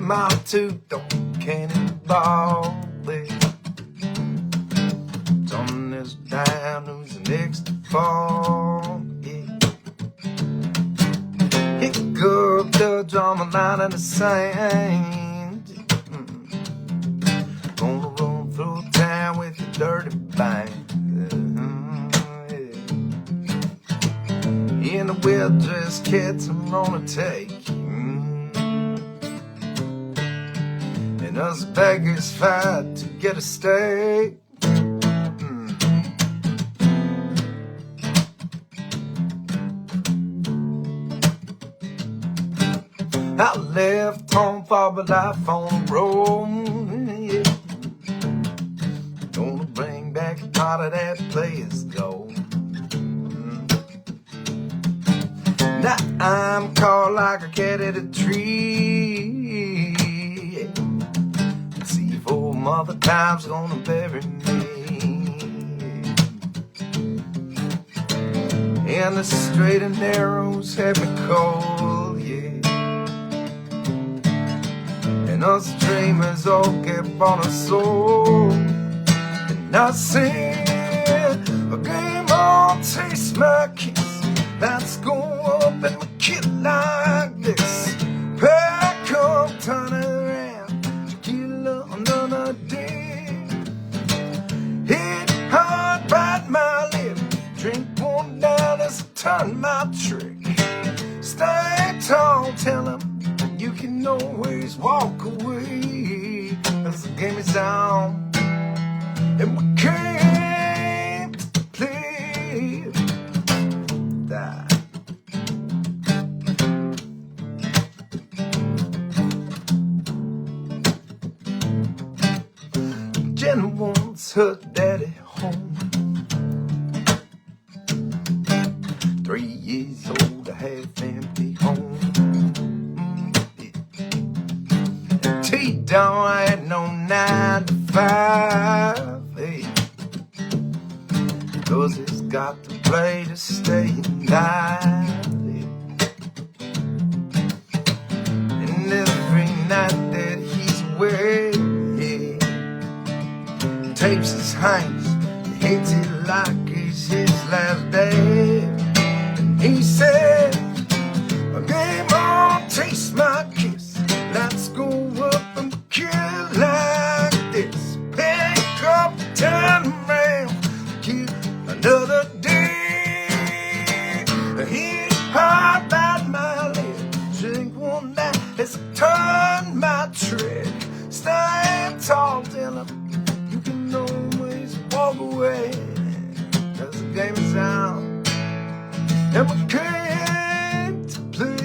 my tooth on cannonball. Turn this down, who's the next to fall? Yeah. Pick up the drama line in the sand. Gonna roll through town with a dirty bang. Yeah. In the well-dressed kids I'm gonna take. And us beggars fight to get a steak. I left home for my life on the road, yeah. Gonna bring back a part of that player's gold. Now I'm caught like a cat at a tree. See if old Mother Time's gonna bury me. And the straight and narrows have me cold, yeah. And us dreamers all kept on our soul. And I said, game on, taste my kiss. Let's go up and kill like this. Pack up, turn around, tequila another day. Hit hard, bite my lip. Drink one down as I turn my trick. Stay tall, tell them you can always walk away. As the game is on, and we came to play. Die. Jenna wants her daddy home. 3 years old, a half-empty home. T-Don't had no 9 to 5, hey. 'Cause he's got to play to stay alive, hey. And every night that he's away, yeah, tapes his hands, he hates it like it's his last day. And he said, game on, taste my kiss. Let's go up and kill like this. Pick up, turn around, kill another day. Hit hard about my lip. Drink one night as I turn my trick. Stand tall, tell them you can always walk away. Cause the game is on, and we came to play.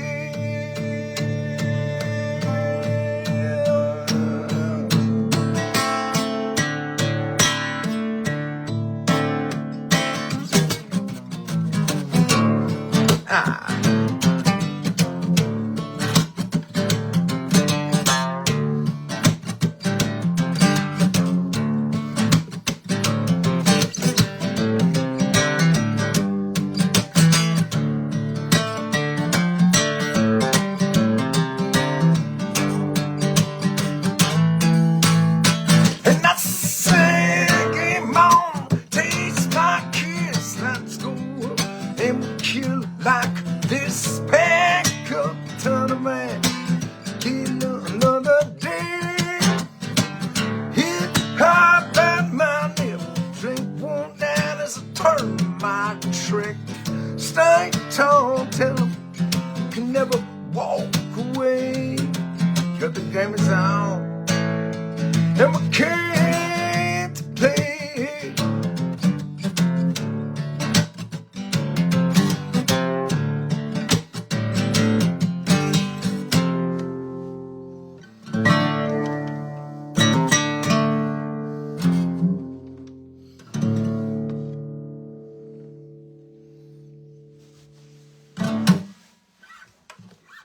Like this, pack up, turn around, kill another day. Hit hard by my lip, drink one down as I turn my trick. Stay tall, tell them you can never walk away. Cause the game is on, and we came to play.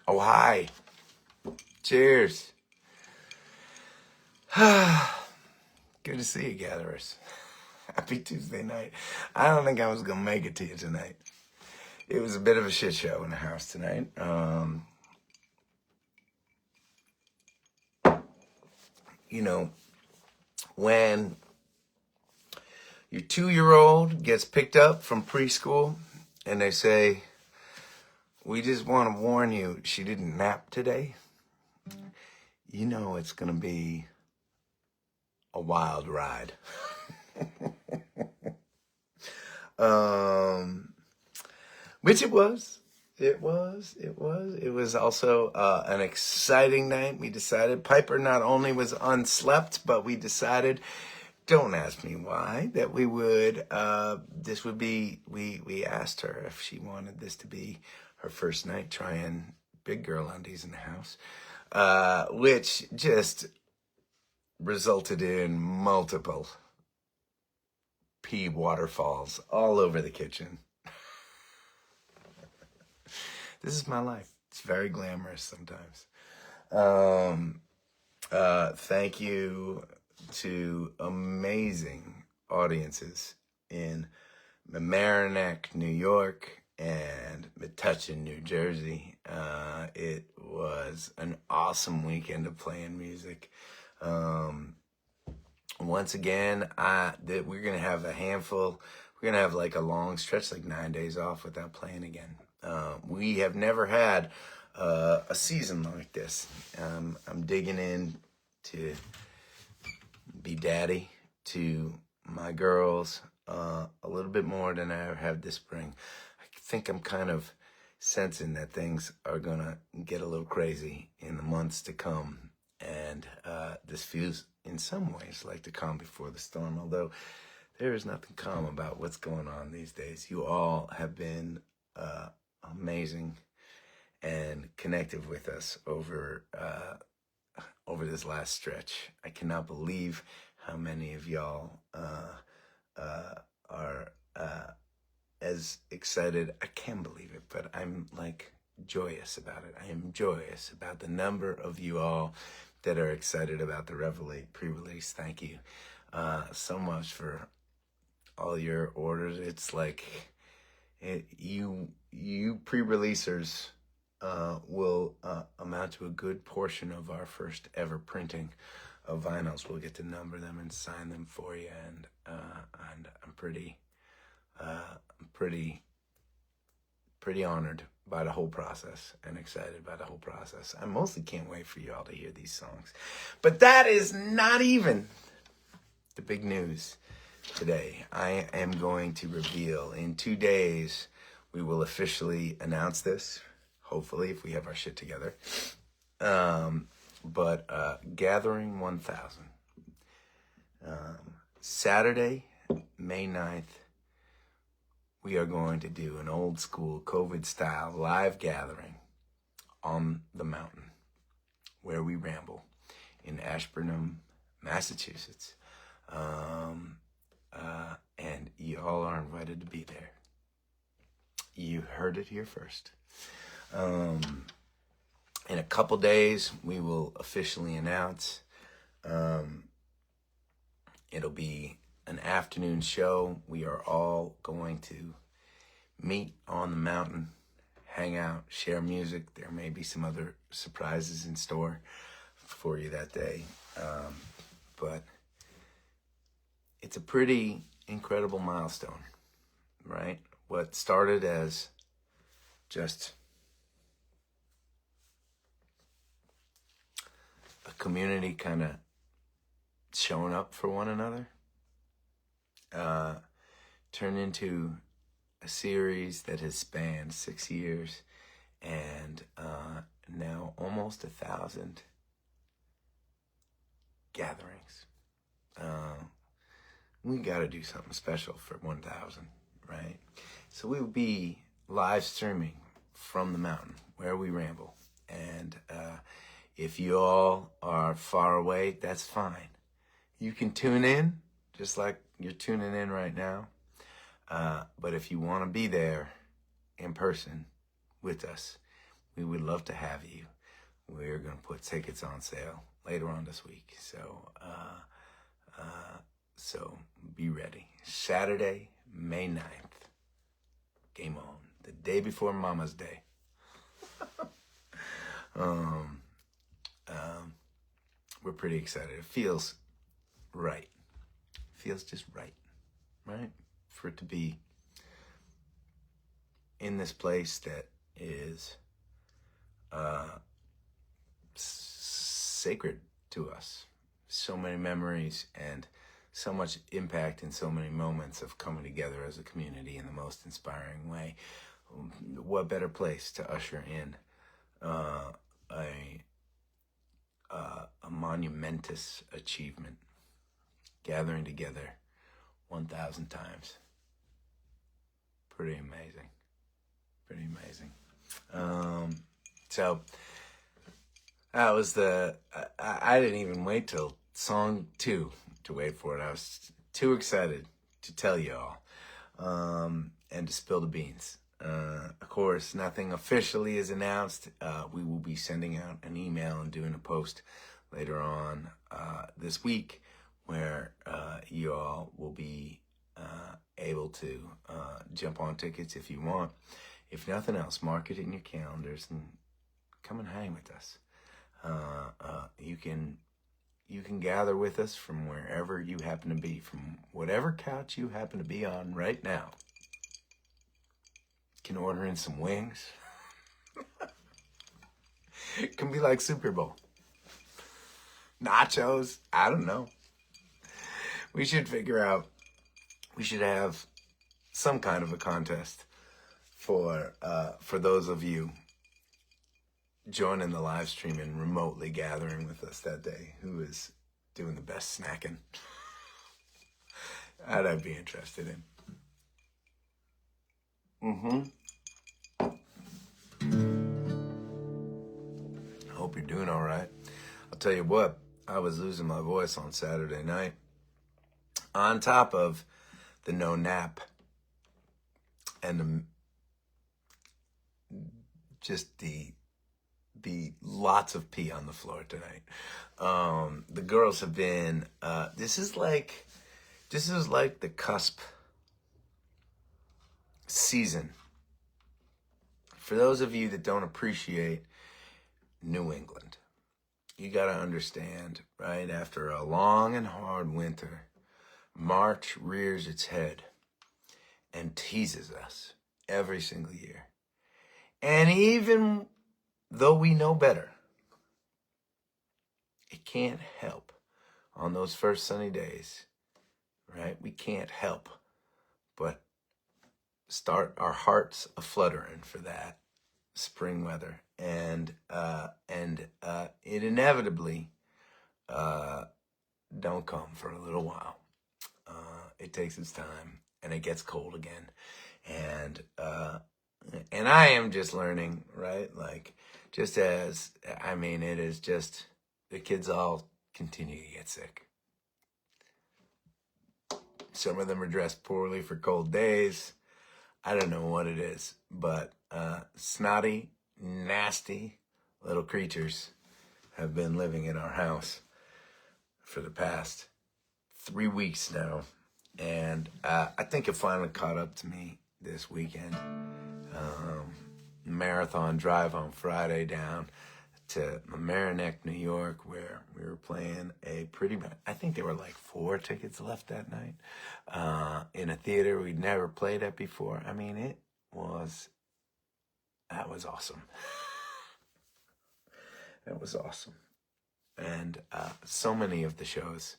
Oh, hi. Cheers. Good to see you, gatherers. Happy Tuesday night. I don't think I was going to make it to you tonight. It was a bit of a shit show in the house tonight. you know, when your 2-year-old gets picked up from preschool and they say, we just want to warn you, she didn't nap today, you know it's going to be a wild ride. Which it was. It was also an exciting night. We decided Piper not only was unslept, but we decided, don't ask me why, that we would, this would be, we asked her if she wanted this to be her first night trying big girl undies in the house, which just resulted in multiple pee waterfalls all over the kitchen. This is my life. It's very glamorous sometimes. Thank you to amazing audiences in Mamaroneck, New York, and Metuchen, New Jersey. It was an awesome weekend of playing music. Once again, we're gonna have a handful. We're gonna have like a long stretch, like 9 days off without playing again. We have never had a season like this. I'm digging in to be daddy to my girls a little bit more than I ever have this spring. I think I'm kind of sensing that things are gonna get a little crazy in the months to come, and this feels in some ways like the calm before the storm, although there is nothing calm about what's going on these days. You all have been amazing and connected with us over this last stretch. I cannot believe how many of y'all are as excited. I can't believe it, but I'm like joyous about it. I am joyous about the number of you all that are excited about the Revelate pre-release. Thank you so much for all your orders. It's like you pre-releasers will amount to a good portion of our first ever printing of vinyls. We'll get to number them and sign them for you, and I'm pretty honored by the whole process and excited by the whole process. I mostly can't wait for y'all to hear these songs. But that is not even the big news today. I am going to reveal in 2 days, we will officially announce this, hopefully, if we have our shit together. But Gathering 1000. Saturday, May 9th, we are going to do an old school COVID-style live gathering on the mountain where we ramble in Ashburnham, Massachusetts. And you all are invited to be there. You heard it here first. In a couple days, we will officially announce. It'll be an afternoon show. We are all going to meet on the mountain, hang out, share music. There may be some other surprises in store for you that day. But it's a pretty incredible milestone, right? What started as just a community kind of showing up for one another turned into a series that has spanned 6 years and now almost 1,000 gatherings. We got to do something special for 1,000, right? So we will be live streaming from the mountain where we ramble. And if you all are far away, that's fine. You can tune in just like you're tuning in right now. But if you want to be there in person with us, we would love to have you. We're going to put tickets on sale later on this week. So be ready. Saturday, May 9th. Game on. The day before Mama's Day. we're pretty excited. It feels right. Feels just right for it to be in this place that is sacred to us. So many memories and so much impact in so many moments of coming together as a community in the most inspiring way. What better place to usher in a monumentous achievement, gathering together 1,000 times. Pretty amazing. So that was I didn't even wait till song 2 to wait for it. I was too excited to tell you all and to spill the beans. Of course, nothing officially is announced. We will be sending out an email and doing a post later on this week where you all will be able to jump on tickets if you want. If nothing else, mark it in your calendars and come and hang with us. You can gather with us from wherever you happen to be, from whatever couch you happen to be on right now. You can order in some wings. It can be like Super Bowl. Nachos, I don't know. We should figure out, we should have some kind of a contest for those of you joining the live stream and remotely gathering with us that day, who is doing the best snacking. That I'd be interested in. Hope you're doing all right. I'll tell you what, I was losing my voice on Saturday night. On top of the no nap and just the lots of pee on the floor tonight. The girls have been, this is like the cusp season. For those of you that don't appreciate New England, you got to understand, right? After a long and hard winter, March rears its head and teases us every single year. And even though we know better, it can't help on those first sunny days, right? We can't help but start our hearts a-fluttering for that spring weather. And it inevitably don't come for a little while. It takes its time, and it gets cold again. And I am just learning, right? Like, just as, I mean, it is just, the kids all continue to get sick. Some of them are dressed poorly for cold days. I don't know what it is, but snotty, nasty little creatures have been living in our house for the past 3 weeks now. And I think it finally caught up to me this weekend. Marathon drive on Friday down to Mamaroneck, New York, where we were playing I think there were like 4 tickets left that night, in a theater we'd never played at before. I mean, that was awesome. That was awesome. And so many of the shows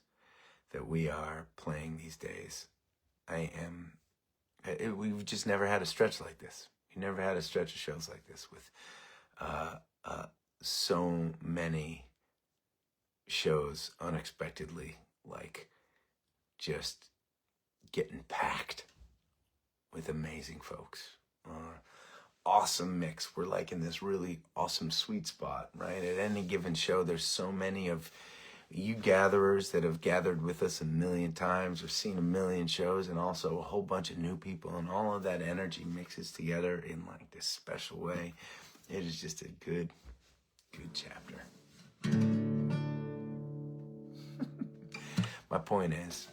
that we are playing these days, we've just never had a stretch like this. We never had a stretch of shows like this with so many shows unexpectedly, like, just getting packed with amazing folks. Awesome mix. We're like in this really awesome sweet spot, right? At any given show, there's so many of you gatherers that have gathered with us a million times or seen a million shows, and also a whole bunch of new people, and all of that energy mixes together in like this special way. It is just a good chapter. My point is,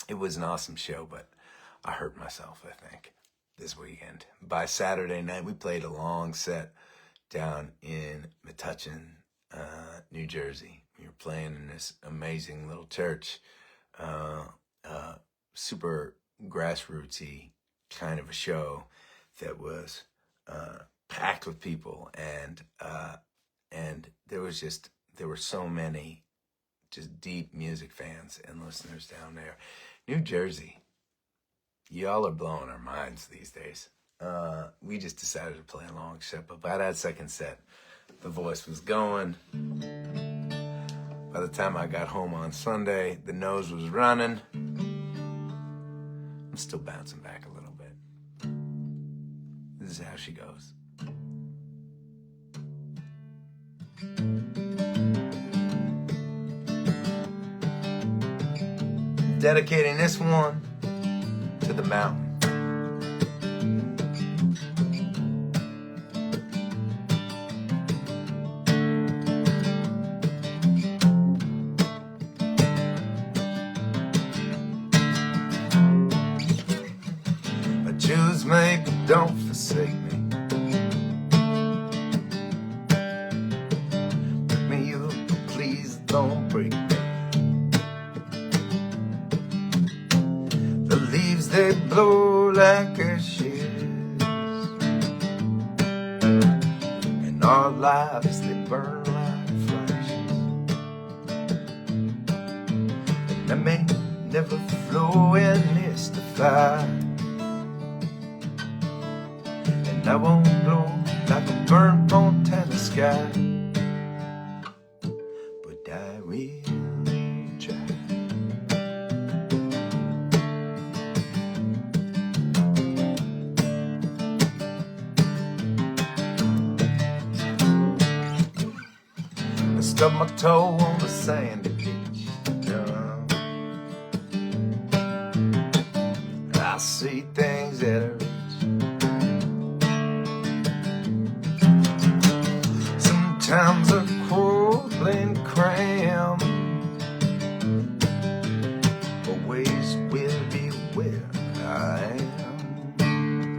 it was an awesome show, but I hurt myself, I think, this weekend. By Saturday night, we played a long set down in Metuchen, New Jersey. you're playing in this amazing little church, super grassrootsy kind of a show that was packed with people, and there were so many just deep music fans and listeners down there. New Jersey, y'all are blowing our minds these days. We just decided to play a long set, but by that second set, the voice was going. By the time I got home on Sunday, the nose was running. I'm still bouncing back a little bit. This is how she goes. Dedicating this one to the mountain. Choose me, but don't forsake me. Pick me up, but please don't break me. The leaves, they blow like ashes, and our lives, they burn like flashes. And I may never flow in this to fire, I won't blow like a burnt Montana sky, but I will try. I stubbed my toe on the sandy beach. I see things that are times a crawling cram, always will be where I am.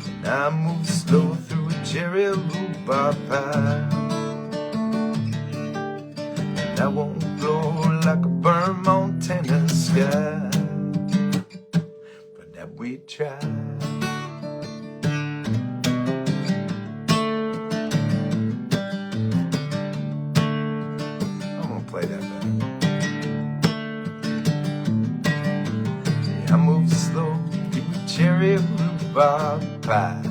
And I move slow through a cherry rhubarb pie, and I won't blow like a burnt Montana sky, but that we try. Play that back. Yeah, I move slow through a cherry rhubarb pie,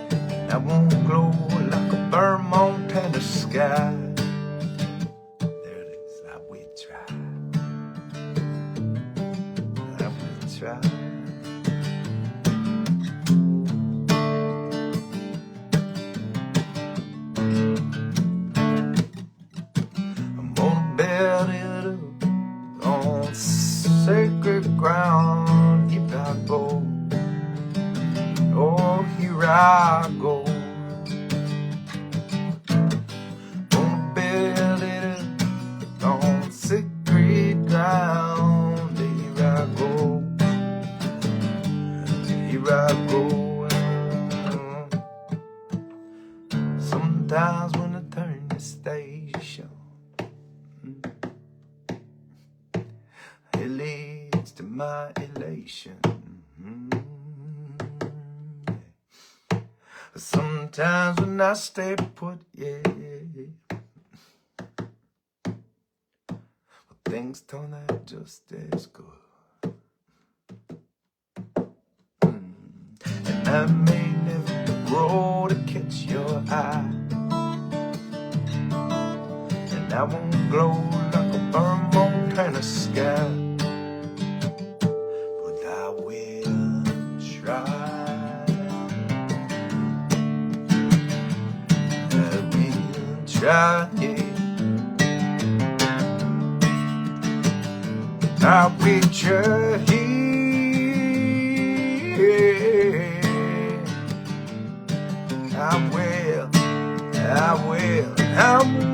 and I won't glow like a burnt Montana sky. There it is. I will try. I will try. Sacred ground, here I go. Oh, here I go. Gonna build it on sacred ground. Here I go. Here I go. Sometimes when I turn the station, it leads to my elation. Sometimes when I stay put, yeah, well, things turn out just as good. And I may never grow to catch your eye, and I won't glow like a burnt Montana sky, but I will try. I will try, yeah. I will try, yeah. I will, I will, I will.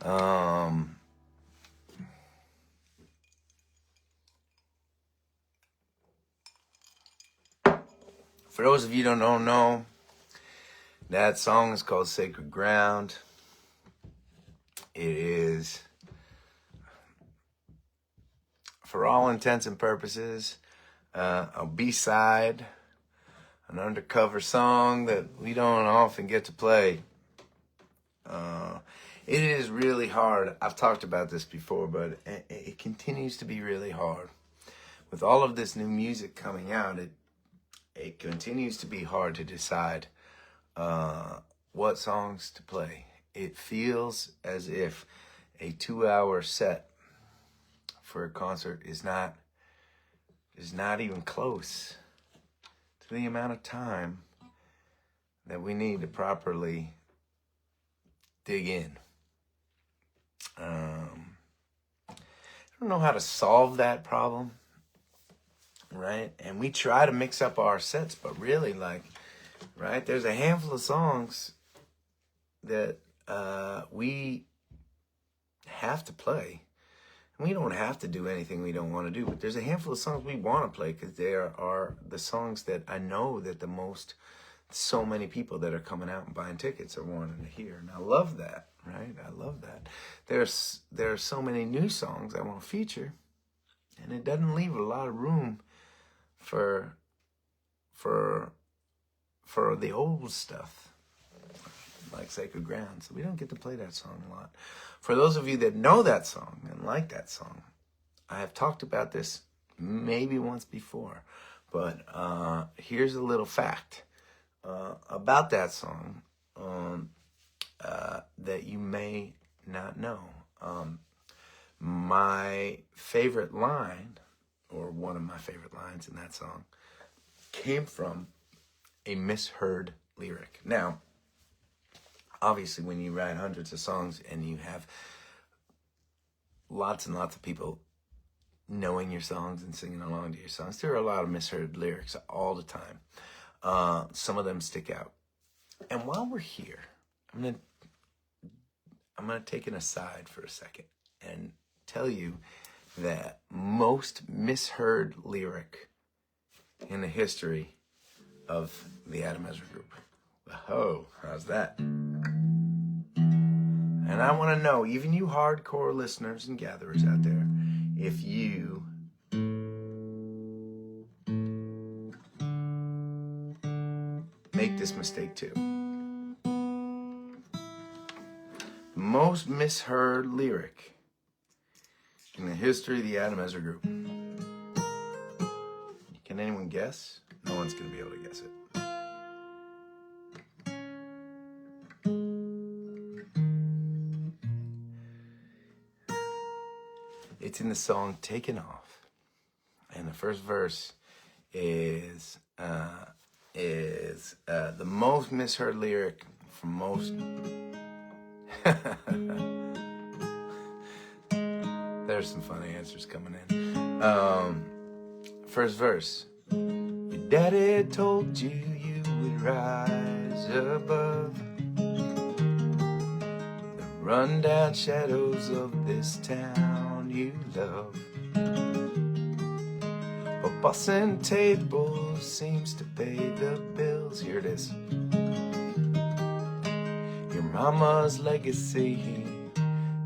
For those of you who don't know, that song is called Sacred Ground. It is, for all intents and purposes, a B-side, an undercover song that we don't often get to play. It is really hard. I've talked about this before, but it continues to be really hard. With all of this new music coming out, it continues to be hard to decide what songs to play. It feels as if a 2-hour set for a concert is not even close to the amount of time that we need to properly dig in. I don't know how to solve that problem, right? And we try to mix up our sets, but really, right, there's a handful of songs that we have to play. We don't have to do anything we don't want to do, but there's a handful of songs we want to play because they are the songs that I know that so many people that are coming out and buying tickets are wanting to hear. And I love that, right? I love that. There are so many new songs I want to feature, and it doesn't leave a lot of room for the old stuff, like Sacred Ground. So we don't get to play that song a lot. For those of you that know that song and like that song, I have talked about this maybe once before, but here's a little fact about that song that you may not know. My favorite line, or one of my favorite lines in that song, came from a misheard lyric. Now, obviously, when you write hundreds of songs and you have lots and lots of people knowing your songs and singing along to your songs, there are a lot of misheard lyrics all the time. Some of them stick out. And while we're here, I'm gonna take an aside for a second and tell you that most misheard lyric in the history of the Adam Ezra Group. Oh, how's that? And I want to know, even you hardcore listeners and gatherers out there, if you make this mistake too. The most misheard lyric in the history of the Adam Ezra Group. Can anyone guess? No one's going to be able to guess it. It's in the song Taken Off. And the first verse is the most misheard lyric from most. There's some funny answers coming in. First verse. Your daddy told you you would rise above the rundown shadows of this town you love. But bossing tables seems to pay the bills. Here it is. Your mama's legacy,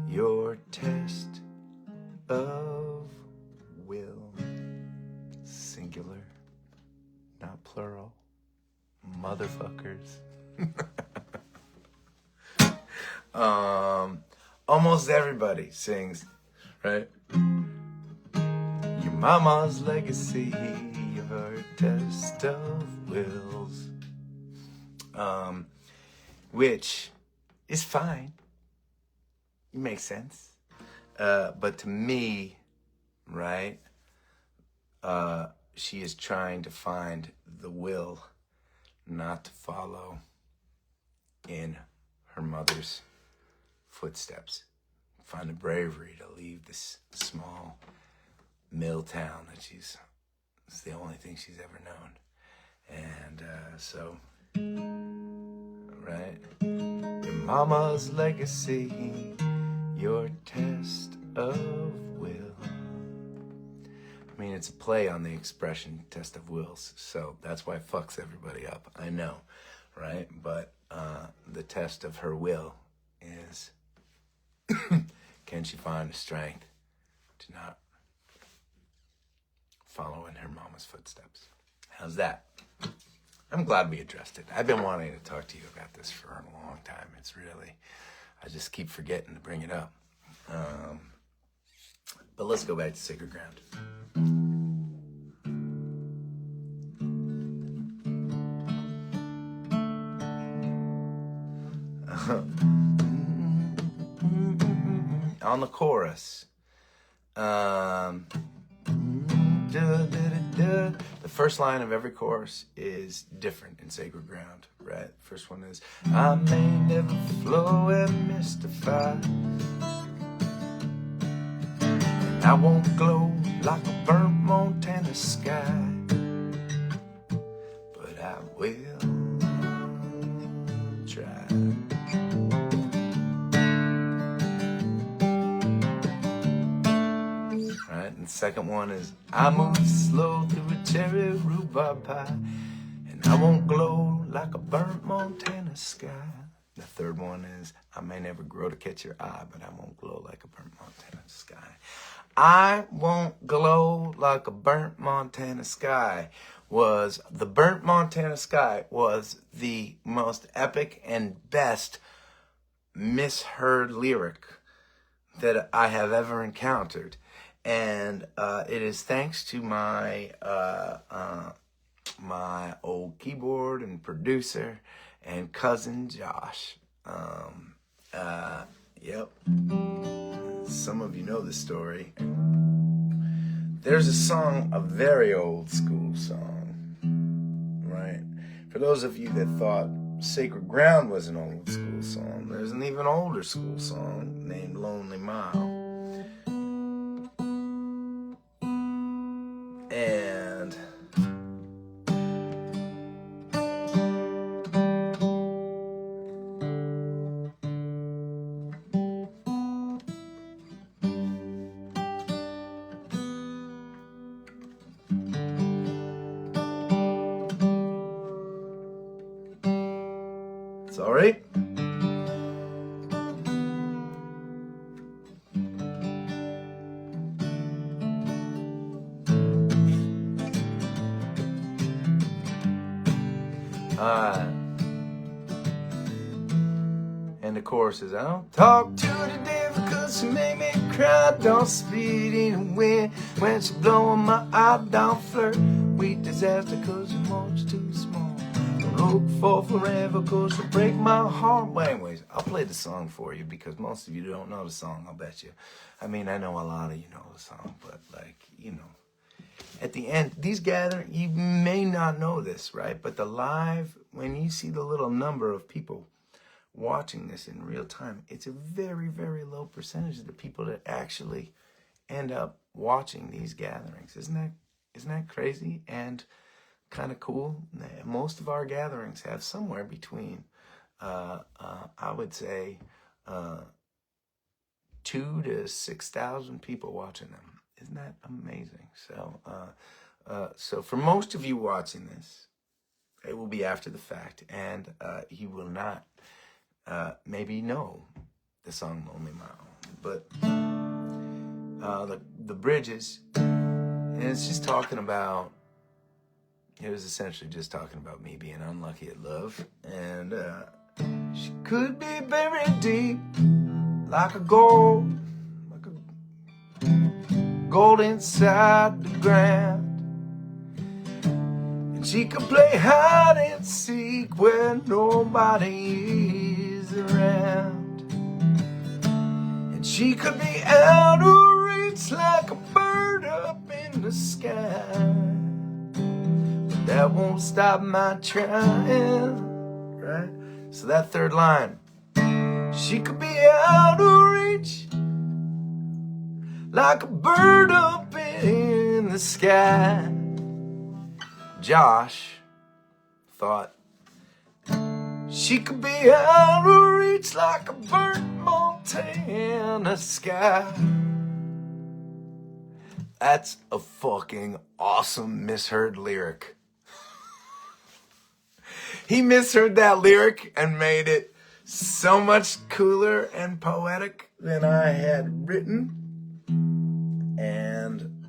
your test of will. Singular, not plural. Motherfuckers. Almost everybody sings, right? Your mama's legacy, your test of wills. Which is fine. It makes sense. But to me, right, she is trying to find the will not to follow in her mother's footsteps. Find the bravery to leave this small mill town that it's the only thing she's ever known. And so, right, your mama's legacy, your test of will. I mean, it's a play on the expression test of wills, so that's why it fucks everybody up. I know, right? But the test of her will is, can she find the strength to not follow in her mama's footsteps? How's that? I'm glad we addressed it. I've been wanting to talk to you about this for a long time. It's really, I just keep forgetting to bring it up. But let's go back to Sacred Ground. On the chorus, the first line of every chorus is different in Sacred Ground, right? First one is, I may never flow and mystify, and I won't glow like a burnt Montana sky, but I will try. And the second one is, I move slow through a cherry rhubarb pie, and I won't glow like a burnt Montana sky. The third one is, I may never grow to catch your eye, but I won't glow like a burnt Montana sky. I won't glow like a burnt Montana sky the burnt Montana sky was the most epic and best misheard lyric that I have ever encountered. And it is thanks to my my old keyboard and producer and cousin Josh. Yep. Some of you know the story. There's a song, a very old school song, right? For those of you that thought Sacred Ground was an old school song, there's an even older school song named Lonely Mile. And it's all right. And the chorus is, I don't talk to the devil cause she make me cry. Don't spit in the wind when she blowing my eye. Don't flirt with disaster cause your moment's too small. Don't look for forever cause she'll break my heart. Well, anyways, I'll play the song for you because most of you don't know the song, I'll bet you. I mean, I know a lot of you know the song, but like, you know, at the end, these gatherings, you may not know this, right? But the live, when you see the little number of people watching this in real time, it's a very, very low percentage of the people that actually end up watching these gatherings. Isn't that crazy and kind of cool? Most of our gatherings have somewhere between, I would say, 2,000 to 6,000 people watching them. Isn't that amazing? So for most of you watching this, it will be after the fact, and you will not maybe know the song Lonely Mile. But the bridges, and it's just talking about, it was essentially just talking about me being unlucky at love. And she could be buried deep like a gold inside the ground. And she could play hide and seek where nobody is around. And she could be out of reach like a bird up in the sky. But that won't stop my trying, right? So that third line, she could be out of reach like a bird up in the sky. Josh thought she could be out of reach like a burnt Montana Montana sky. That's a fucking awesome misheard lyric. He misheard that lyric and made it so much cooler and poetic than I had written. And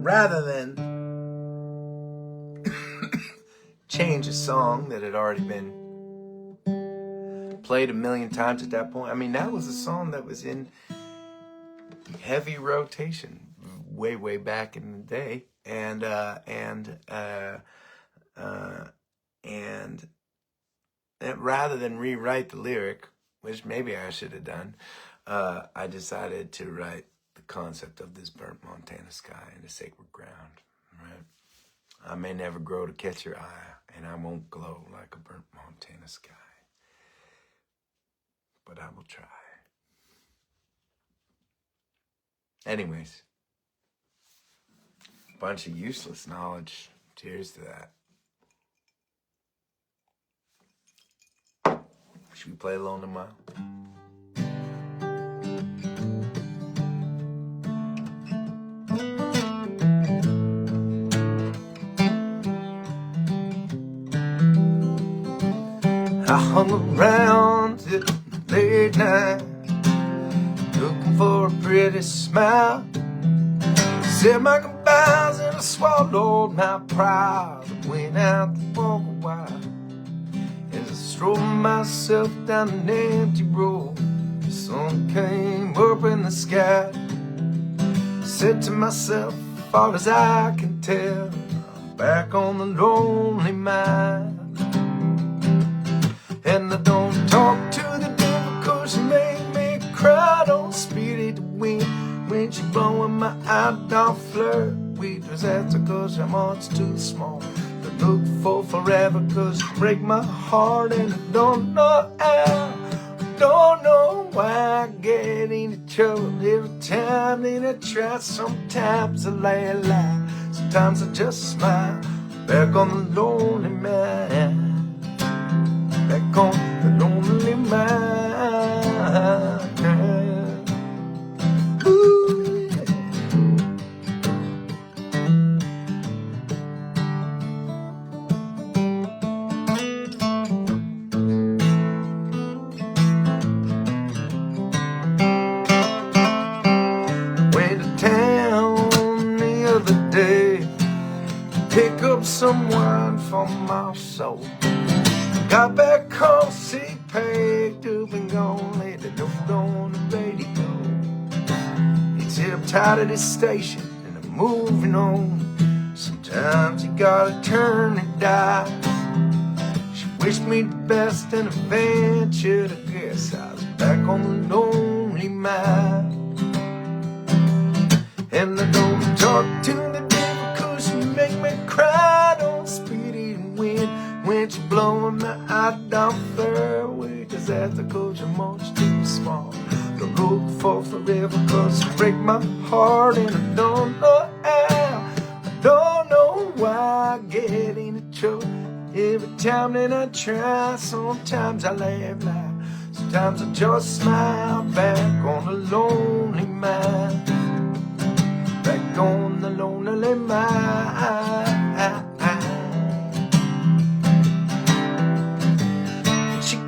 rather than change a song that had already been played a million times at that point, I mean, that was a song that was in heavy rotation way back in the day, and rather than rewrite the lyric, which maybe I should have done, I decided to write the concept of this burnt Montana sky in the sacred ground. Right? I may never grow to catch your eye, and I won't glow like a burnt Montana sky, but I will try. Anyways, bunch of useless knowledge. Cheers to that. Should we play Alone a Mile? I hung around till late night, looking for a pretty smile. Said my goodbyes and I swallowed my pride and went out to walk a while. As I strolled myself down an empty road, the sun came up in the sky. Said to myself, far as I can tell, I'm back on the lonely mile. And I don't talk to the devil 'cause she make me cry. Don't speed it to wind when she blowing my out off flirt with disaster 'cause I'm much too small to look for forever 'cause you break my heart. And I don't know how, don't know why I get into trouble every time that I try. Sometimes I lay alive, sometimes I just smile. Back on the lonely man, back on the lonely mile. Ooh, yeah. Went to town the other day to pick up some wine for my soul. Got back home, sick, packed up and gone. Laid the note on the radio. He said I'm tired of this station and I'm moving on. Sometimes you gotta turn and die. She wished me the best and eventually I guess I was back on the lonely mile. And I don't talk to the devil 'cause you make me cry. Don't speed it and win when you're blowing my eye down fairway. Disaster 'cause you're much too small to look for forever 'cause you break my heart. And I don't know how, I don't know why I get into trouble every time that I try. Sometimes I laugh loud, sometimes I just smile. Back on the lonely mile, back on the lonely mile.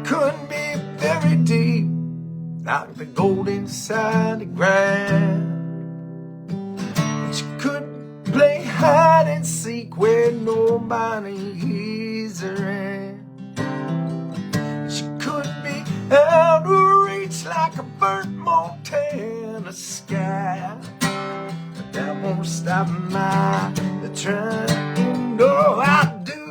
Couldn't be very deep, like the gold inside the ground. And she couldn't play hide and seek where nobody is around. And she couldn't be out of reach like a burnt Montana sky. But that won't stop my trying. No, I do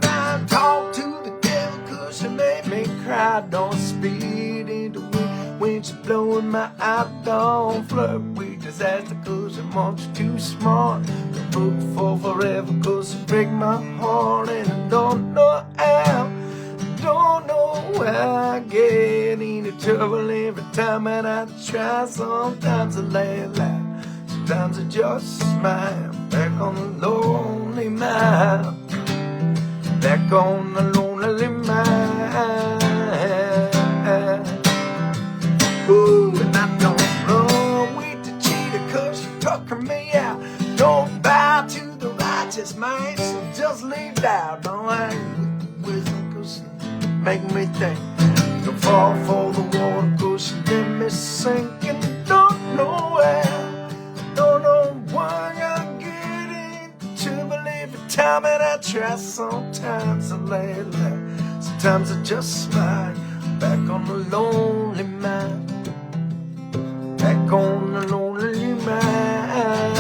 not talk to the devil 'cause she made me cry. Don't speed into wind when she's blowing my out. Don't flirt with disaster 'cause I'm much too smart to look for forever 'cause you break my heart. And I don't know how, don't know why I get into trouble every time that I try. Sometimes I laugh loud, sometimes I just smile. Back on the lonely mile, back on the lonely mile. make me think. Don't fall for the water, cause you let me sink and don't know where. Don't know why I get into believe it time, and I try sometimes to lay it low. Sometimes I just smile back on the lonely mind. Back on the lonely mind.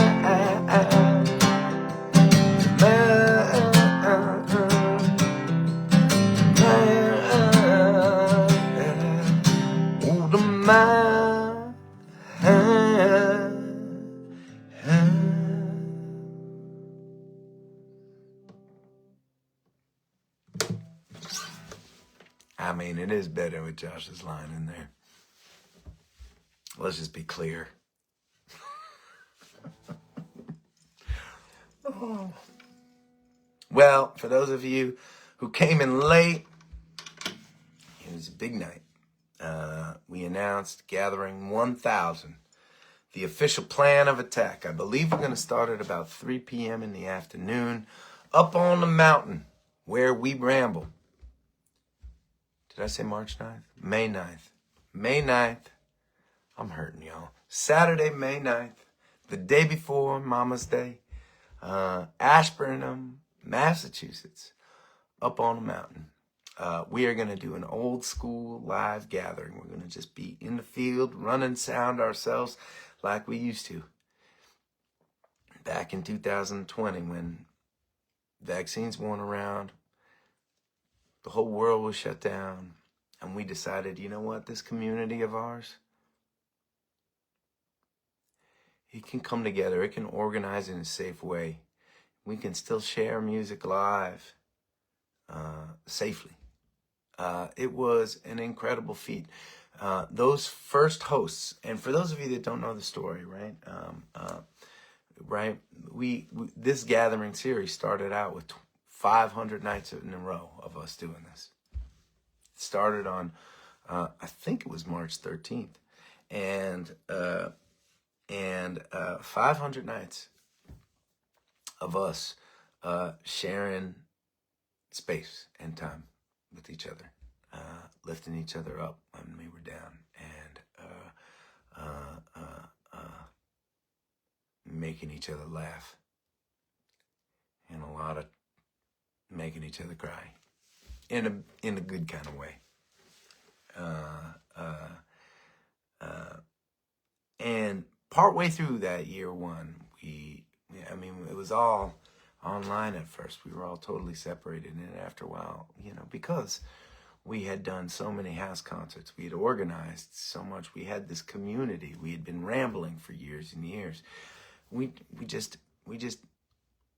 Oh, the mind. I mean, it is better with Josh's line in there. Let's just be clear. Oh. Well, for those of you who came in late, it was a big night. We announced Gathering 1000, the official plan of attack. I believe we're going to start at about 3 p.m. in the afternoon, up on the mountain where we ramble. Did I say March 9th? May 9th. May 9th. I'm hurting, y'all. Saturday, May 9th, the day before Mama's Day, Ashburnham, Massachusetts, up on the mountain. We are going to do an old school live gathering. We're going to just be in the field, running sound ourselves like we used to. Back in 2020 when vaccines weren't around, the whole world was shut down, and we decided, you know what, this community of ours, it can come together. It can organize in a safe way. We can still share music live safely. It was an incredible feat. Those first hosts, and for those of you that don't know the story, right? This gathering series started out with 500 nights in a row of us doing this. It started on, I think it was March 13th, and 500 nights of us sharing space and time with each other, lifting each other up when we were down, and making each other laugh, and a lot of making each other cry in a good kind of way. And partway through that year one, it was all online at first. We were all totally separated, and after a while, because we had done so many house concerts, we had organized so much, we had this community, we had been rambling for years and years. We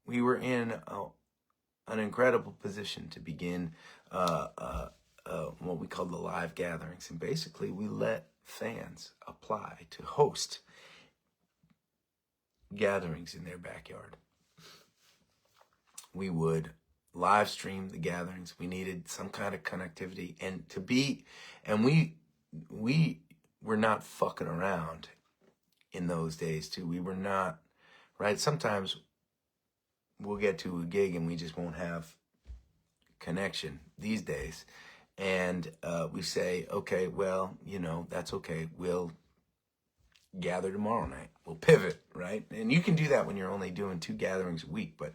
were in an incredible position to begin what we call the live gatherings, and basically we let fans apply to host gatherings in their backyard. We would live stream the gatherings. We needed some kind of connectivity, and we were not fucking around in those days too. We were not, right? Sometimes we'll get to a gig and we just won't have connection these days. And we say, okay, well, that's okay. We'll gather tomorrow night. We'll pivot, right? And you can do that when you're only doing 2 gatherings a week. But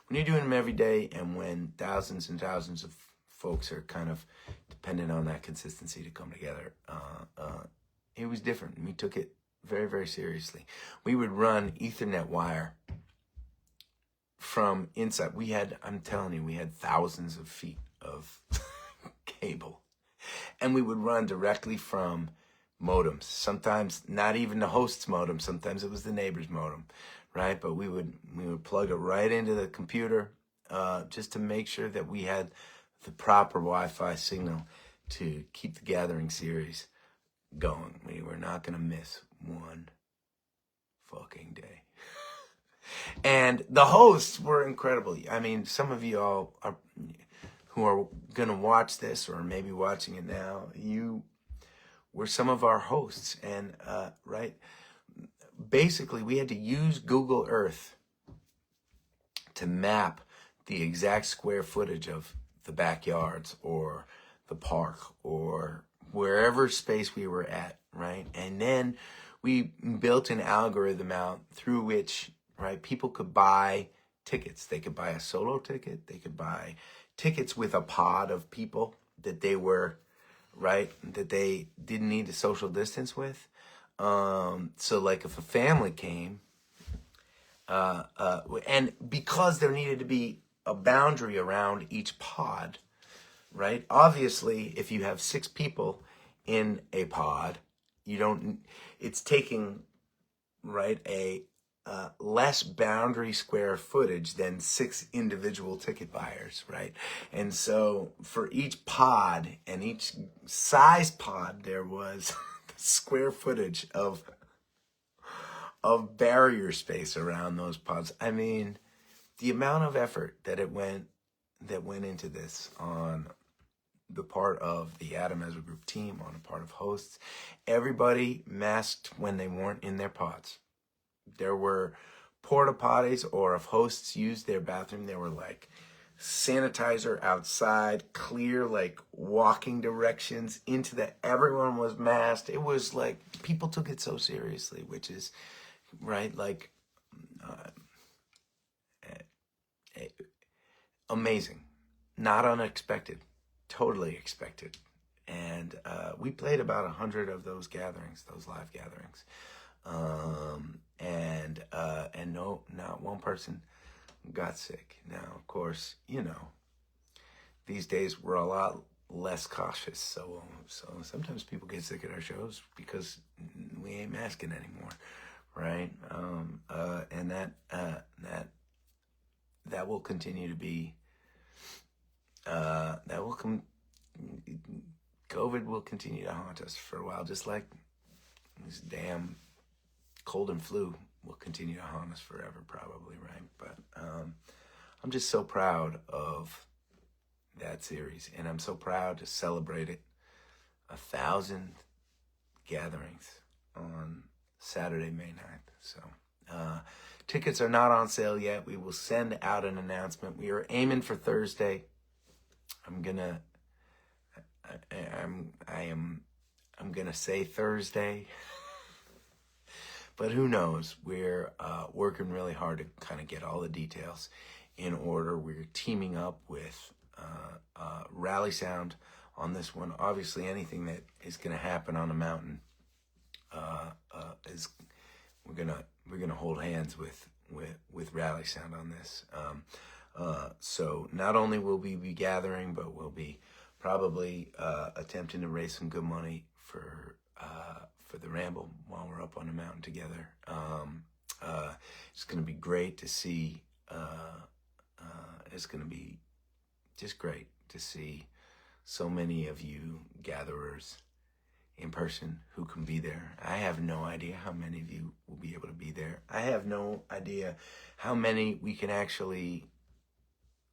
when you're doing them every day, and when thousands and thousands of folks are kind of dependent on that consistency to come together, it was different. We took it very, very seriously. We would run Ethernet wire from inside. I'm telling you, we had thousands of feet of cable, and we would run directly from modems. Sometimes not even the host's modem. Sometimes it was the neighbor's modem, right? But we would plug it right into the computer, just to make sure that we had the proper Wi-Fi signal to keep the gathering series going. We were not going to miss one fucking day. And the hosts were incredible. I mean, some of you all who are going to watch this, or maybe watching it now, you were some of our hosts. And basically we had to use Google Earth to map the exact square footage of the backyards or the park or wherever space we were at, right? And then we built an algorithm out through which, right, people could buy tickets. They could buy a solo ticket. They could buy tickets with a pod of people that they were, right, that they didn't need to social distance with. So like if a family came, and because there needed to be a boundary around each pod, right? Obviously, if you have 6 people in a pod, it's taking, right, a less boundary square footage than 6 individual ticket buyers, right? And so for each pod and each size pod, there was the square footage of barrier space around those pods. I mean, the amount of effort that went into this on the part of the Adam Ezra Group team, on the part of hosts, everybody masked when they weren't in their pods. There were porta potties, or if hosts used their bathroom, there were like sanitizer outside, clear like walking directions into everyone was masked. It was like people took it so seriously, which is, right, like amazing, not unexpected, totally expected. And we played about 100 of those gatherings, those live gatherings, and no, not one person got sick. Now, of course, these days we're a lot less cautious, so sometimes people get sick at our shows because we ain't masking anymore, right? And that will continue to be COVID will continue to haunt us for a while, just like this damn cold and flu will continue to haunt us forever, probably, right? But I'm just so proud of that series, and I'm so proud to celebrate it. 1,000 gatherings on Saturday, May 9th. So tickets are not on sale yet. We will send out an announcement. We are aiming for Thursday. I'm gonna say Thursday, but who knows? We're working really hard to kind of get all the details in order. We're teaming up with Rally Sound on this one. Obviously, anything that is going to happen on a mountain is we're gonna hold hands with Rally Sound on this. So not only will we be gathering, but we'll be probably attempting to raise some good money for the Ramble while we're up on the mountain together. It's going to be great to see. It's going to be just great to see so many of you gatherers in person who can be there. I have no idea how many of you will be able to be there. I have no idea how many we can actually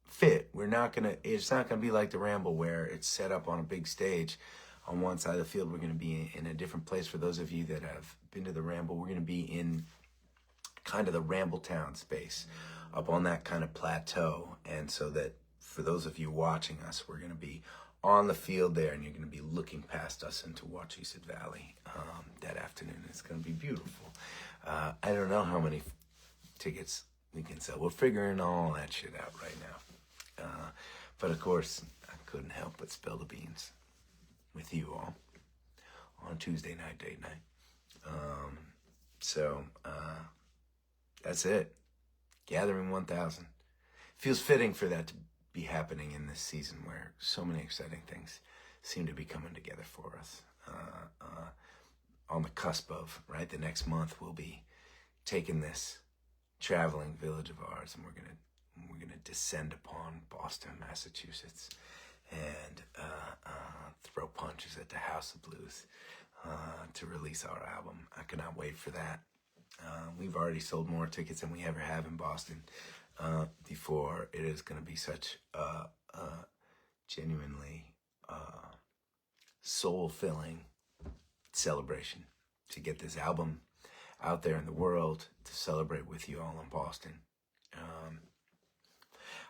fit. It's not gonna be like the Ramble where it's set up on a big stage on one side of the field. We're gonna be in a different place. For those of you that have been to the Ramble, we're gonna be in kind of the Ramble Town space up on that kind of plateau. And so that for those of you watching us, we're gonna be on the field there, and you're going to be looking past us into Wachusett Valley that afternoon. It's going to be beautiful. I don't know how many tickets we can sell. We're figuring all that shit out right now. But of course, I couldn't help but spill the beans with you all on Tuesday night, date night. So that's it. Gathering 1,000. Feels fitting for that to be happening in this season where so many exciting things seem to be coming together for us. On the cusp of, right, the next month we'll be taking this traveling village of ours, and we're gonna descend upon Boston, Massachusetts, and throw punches at the House of Blues to release our album. I cannot wait for that. We've already sold more tickets than we ever have in Boston before. It is going to be such a genuinely soul-filling celebration to get this album out there in the world, to celebrate with you all in Boston.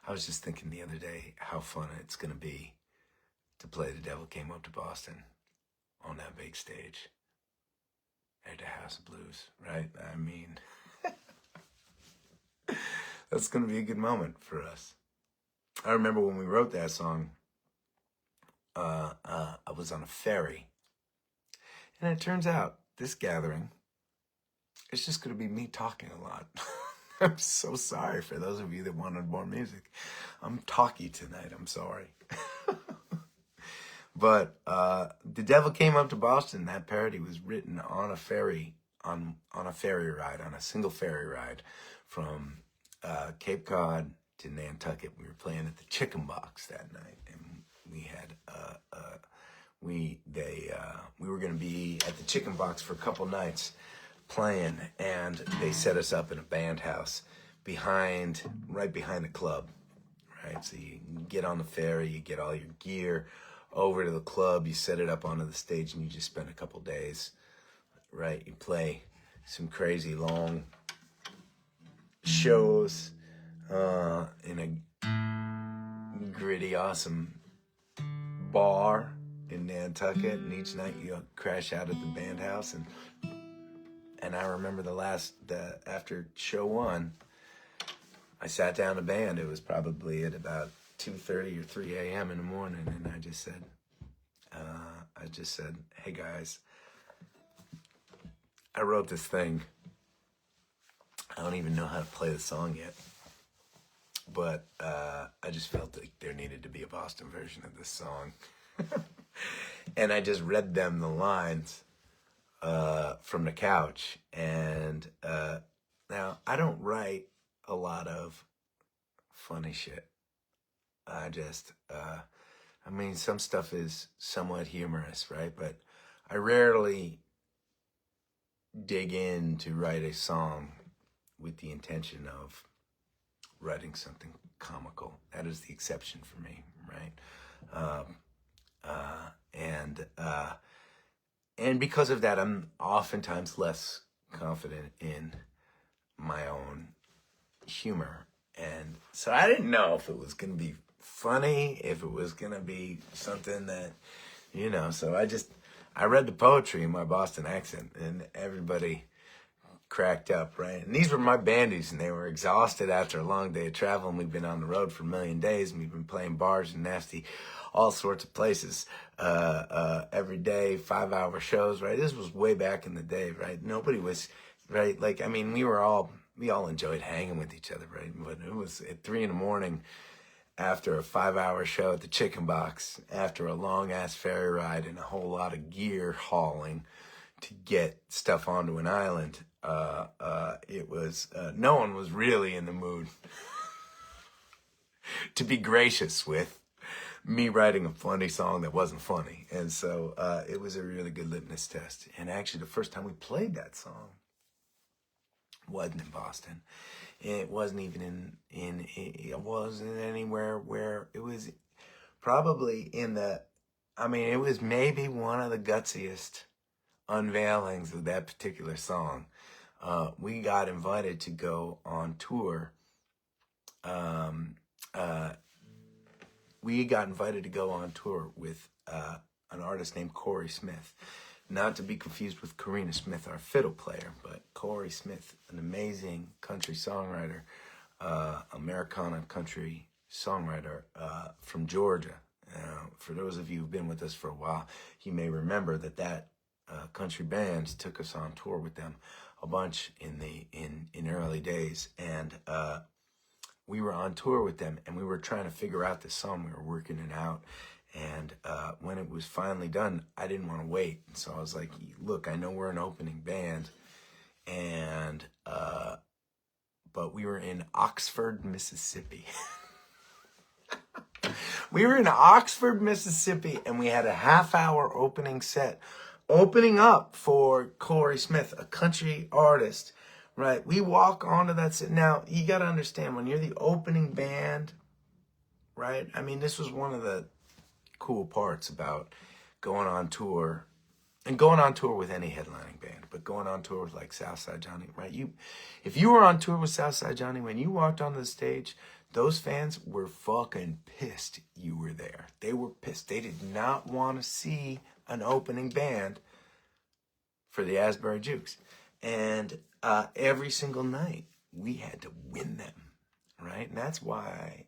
I was just thinking the other day how fun it's going to be to play The Devil Came Up to Boston on that big stage at the House of Blues, right? I mean, that's going to be a good moment for us. I remember when we wrote that song, I was on a ferry. And it turns out this gathering, it's just going to be me talking a lot. I'm so sorry for those of you that wanted more music. I'm talky tonight. I'm sorry. But The Devil Came Up to Boston, that parody was written on a ferry, on a ferry ride, on a single ferry ride from Cape Cod to Nantucket. We were playing at the Chicken Box that night, and we had we were going to be at the Chicken Box for a couple nights playing, and they set us up in a band house right behind the club, right? So you get on the ferry, you get all your gear over to the club, you set it up onto the stage, and you just spend a couple days, right? You play some crazy long shows in a gritty, awesome bar in Nantucket, and each night you crash out at the band house. And I remember after show one, I sat down to band. It was probably at about 2:30 or 3 a.m. in the morning, and I just said, hey guys, I wrote this thing. I don't even know how to play the song yet, but I just felt like there needed to be a Boston version of this song. And I just read them the lines from the couch. And now I don't write a lot of funny shit. I mean, some stuff is somewhat humorous, right? But I rarely dig in to write a song with the intention of writing something comical. That is the exception for me, right? And because of that, I'm oftentimes less confident in my own humor. And so I didn't know if it was going to be funny, if it was going to be something that, so I read the poetry in my Boston accent, and everybody cracked up, right? And these were my bandies, and they were exhausted after a long day of travel, and we've been on the road for a million days, and we've been playing bars and nasty, all sorts of places every day, 5-hour shows, right? This was way back in the day, right? Nobody was, right? Like, I mean, we all enjoyed hanging with each other, right? But it was at 3 a.m. after a 5-hour show at the Chicken Box, after a long-ass ferry ride and a whole lot of gear hauling to get stuff onto an island. It was, no one was really in the mood to be gracious with me writing a funny song that wasn't funny. And so it was a really good litmus test. And actually, the first time we played that song wasn't in Boston. It wasn't even it wasn't anywhere where it was probably it was maybe one of the gutsiest unveilings of that particular song. We got invited to go on tour. We got invited to go on tour with an artist named Corey Smith. Not to be confused with Karina Smith, our fiddle player, but Corey Smith, an amazing country songwriter, Americana country songwriter from Georgia. For those of you who've been with us for a while, you may remember that country bands took us on tour with them a bunch in early days, and we were on tour with them, and we were trying to figure out this song. We were working it out. And when it was finally done, I didn't want to wait. And so I was like, look, I know we're an opening band, and but we were in Oxford, Mississippi. We were in Oxford, Mississippi, and we had a half-hour opening set, opening up for Corey Smith, a country artist, right? We walk onto that set. Now, you got to understand, when you're the opening band, right? I mean, this was one of the cool parts about going on tour, and going on tour with any headlining band, but going on tour with like Southside Johnny, right? If you were on tour with Southside Johnny, when you walked onto the stage, those fans were fucking pissed you were there. They were pissed. They did not want to see an opening band for the Asbury Jukes. And every single night, we had to win them, right? And that's why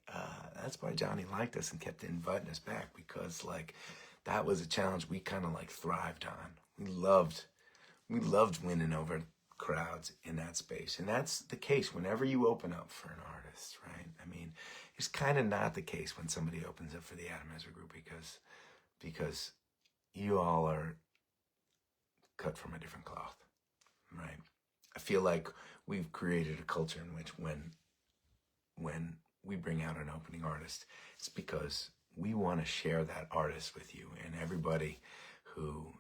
Johnny liked us and kept inviting us back, because like that was a challenge we kind of like thrived on. We loved winning over crowds in that space. And that's the case whenever you open up for an artist, right? I mean, it's kind of not the case when somebody opens up for the Adam Ezra Group, because you all are cut from a different cloth, right? I feel like we've created a culture in which when we bring out an opening artist, it's because we want to share that artist with you, and everybody who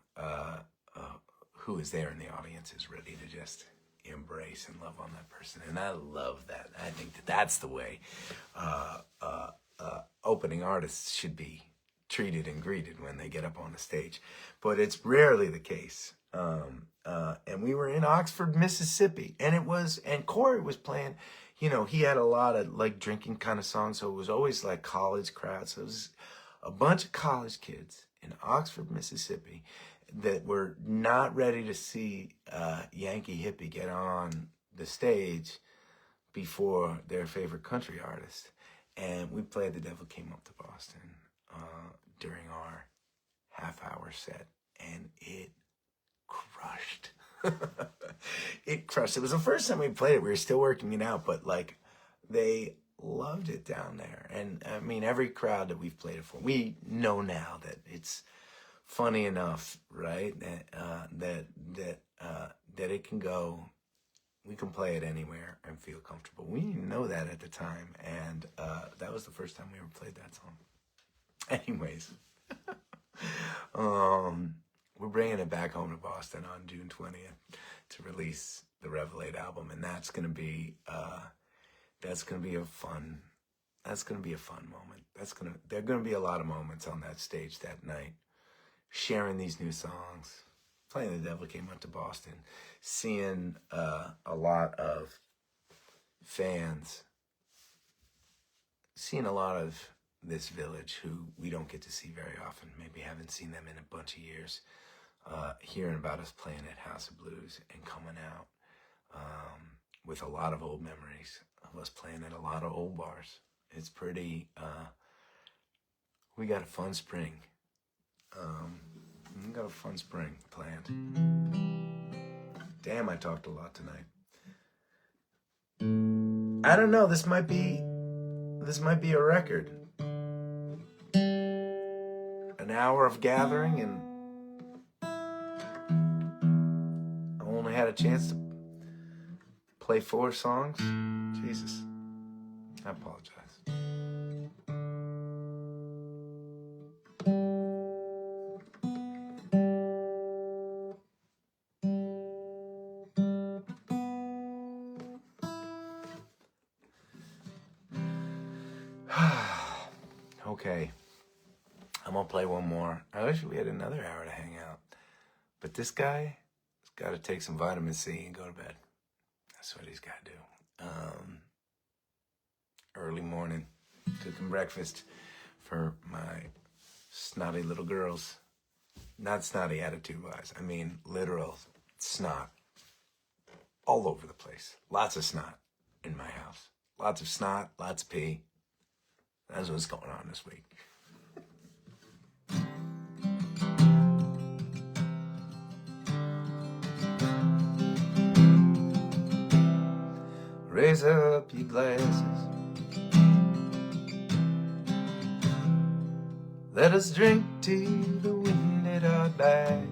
is there in the audience is ready to just embrace and love on that person. And I love that. I think that's the way opening artists should be treated and greeted when they get up on the stage. But it's rarely the case. And we were in Oxford, Mississippi, and Corey was playing, you know, he had a lot of like drinking kind of songs. So it was always like college crowds. So it was a bunch of college kids in Oxford, Mississippi, that were not ready to see Yankee Hippie get on the stage before their favorite country artist. And we played The Devil Came Up to Boston during our half-hour set, and it crushed. It crushed. It was the first time we played it. We were still working it out, but like they loved it down there. And I mean, every crowd that we've played it for, we know now that it's funny enough, right? That it can go. We can play it anywhere and feel comfortable. We didn't know that at the time, and that was the first time we ever played that song. Anyways, we're bringing it back home to Boston on June 20th to release the Revelate album, and that's gonna be a fun moment. There are gonna be a lot of moments on that stage that night, sharing these new songs, playing The Devil Came Up to Boston, seeing a lot of fans, seeing a lot of this village who we don't get to see very often, maybe haven't seen them in a bunch of years, hearing about us playing at House of Blues and coming out with a lot of old memories of us playing at a lot of old bars. It's pretty, we got a fun spring. We got a fun spring planned. Damn, I talked a lot tonight. I don't know, this might be a record. An hour of gathering, and I only had a chance to play 4 songs. Jesus, I apologize. Okay, I'm gonna play one more. I wish we had another hour to hang out, but this guy has got to take some vitamin C and go to bed. That's what he's got to do. Early morning, cooking breakfast for my snotty little girls. Not snotty attitude-wise. I mean literal snot all over the place. Lots of snot in my house. Lots of snot, lots of pee. That's what's going on this week. Raise up your glasses. Let us drink to the wind at our backs.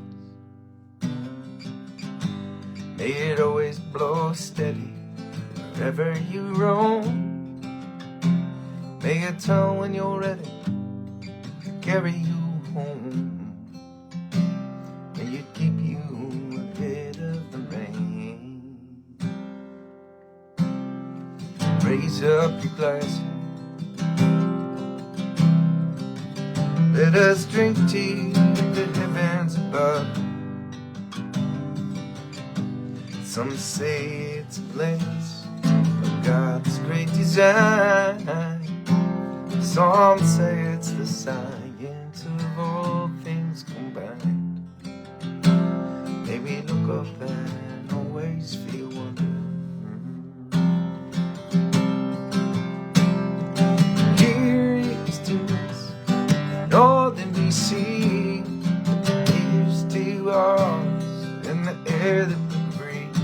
May it always blow steady wherever you roam. May it tell when you're ready to carry you home. May it keep you ahead of the rain. Raise up your glasses. Let us drink to the heavens above. Some say it's a place of God's great design. Some say it's the science of all things combined. Maybe look up and always feel wonder. Here is to us, and all that we see. Here's to ours and the air that we breathe.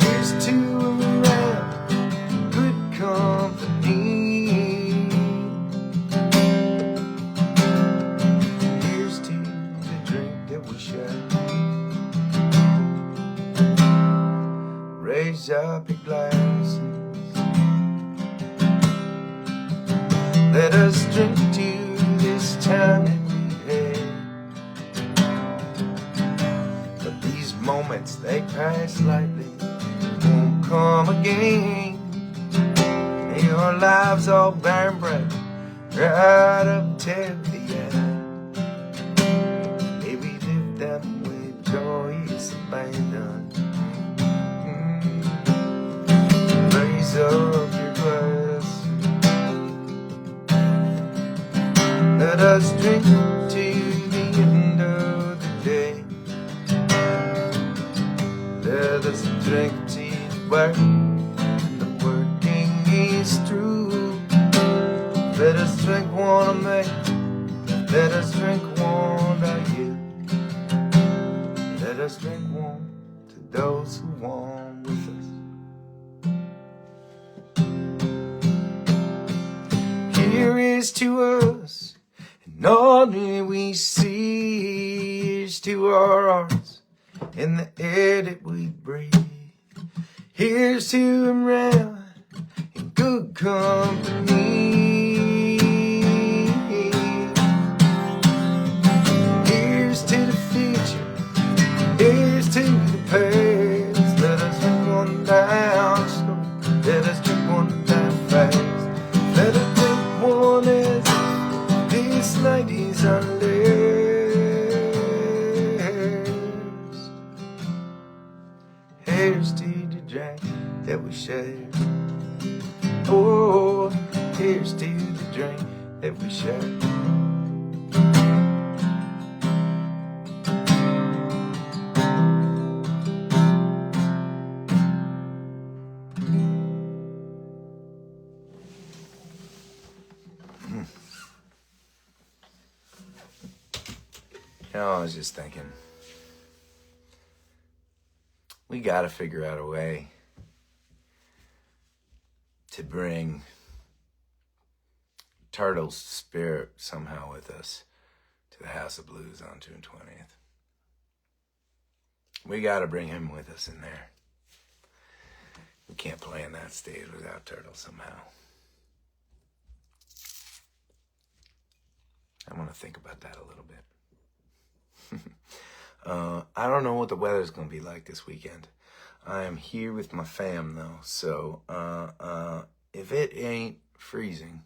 Here's to around good company. Here's to the drink that we share. Raise up your glasses. Let us drink to this time that we had. But these moments, they pass lightly, won't come again. May our lives all burn bright, right up till the end. Maybe live them with joyous abandon. Raise up your glass. Let us drink to the end of the day. Let us drink to the work, and the working is true. Let us drink one of me. Let us drink one of you. Let us drink one to those who want with us. Here is to us, and all that we see. Is to our hearts, and the air that we breathe. Here's to around in good company. Here's to the future. Here's to the past. Let us drink one down slow. Let us drink one down fast. Let us drink one as this night is our last. Here's to the drink that we share. Oh, here's to the drink that we share. You know, I was just thinking, we gotta figure out a way to bring Turtle's spirit somehow with us to the House of Blues on June 20th. We gotta bring him with us in there. We can't play in that stage without Turtle somehow. I want to think about that a little bit. I don't know what the weather's going to be like this weekend. I am here with my fam, though. So if it ain't freezing,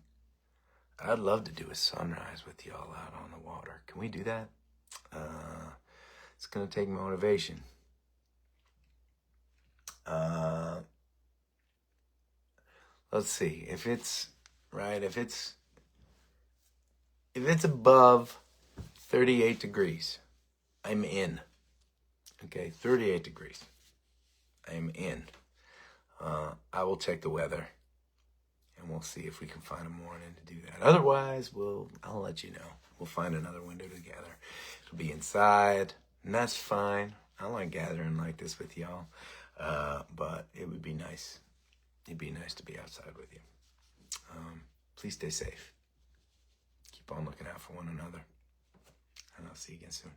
I'd love to do a sunrise with y'all out on the water. Can we do that? It's going to take motivation. Let's see. If it's above 38 degrees, I'm in. Okay, 38 degrees. I'm in. I will check the weather, and we'll see if we can find a morning to do that. Otherwise, I'll let you know. We'll find another window together. It'll be inside, and that's fine. I like gathering like this with y'all, but it would be nice. It'd be nice to be outside with you. Please stay safe. Keep on looking out for one another. And I'll see you again soon.